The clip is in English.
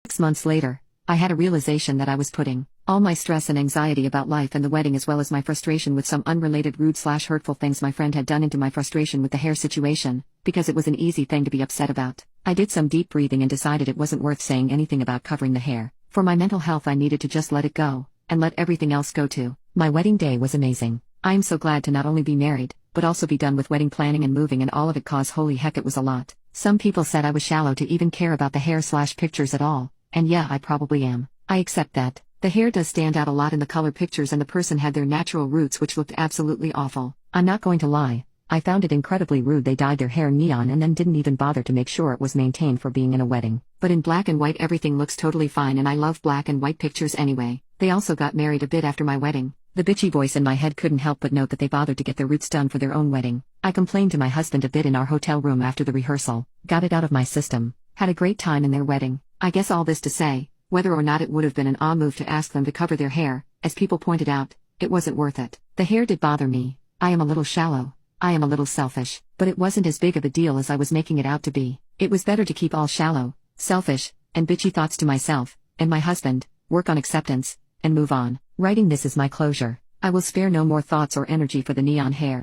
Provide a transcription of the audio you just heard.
6 months later, I had a realization that I was putting all my stress and anxiety about life and the wedding, as well as my frustration with some unrelated rude/hurtful things my friend had done, into my frustration with the hair situation, because it was an easy thing to be upset about. I did some deep breathing and decided it wasn't worth saying anything about covering the hair. For my mental health, I needed to just let it go, and let everything else go too. My wedding day was amazing. I am so glad to not only be married, but also be done with wedding planning and moving and all of it, cause holy heck, it was a lot. Some people said I was shallow to even care about the hair/pictures at all, and yeah, I probably am. I accept that. The hair does stand out a lot in the color pictures, and the person had their natural roots, which looked absolutely awful. I'm not going to lie, I found it incredibly rude they dyed their hair neon and then didn't even bother to make sure it was maintained for being in a wedding. But in black and white everything looks totally fine, and I love black and white pictures anyway. They also got married a bit after my wedding. The bitchy voice in my head couldn't help but note that they bothered to get their roots done for their own wedding. I complained to my husband a bit in our hotel room after the rehearsal, got it out of my system, had a great time in their wedding. I guess all this to say, whether or not it would have been an odd move to ask them to cover their hair, as people pointed out, it wasn't worth it. The hair did bother me. I am a little shallow. I am a little selfish, but it wasn't as big of a deal as I was making it out to be. It was better to keep all shallow, selfish, and bitchy thoughts to myself and my husband, work on acceptance, and move on. Writing this is my closure. I will spare no more thoughts or energy for the neon hair.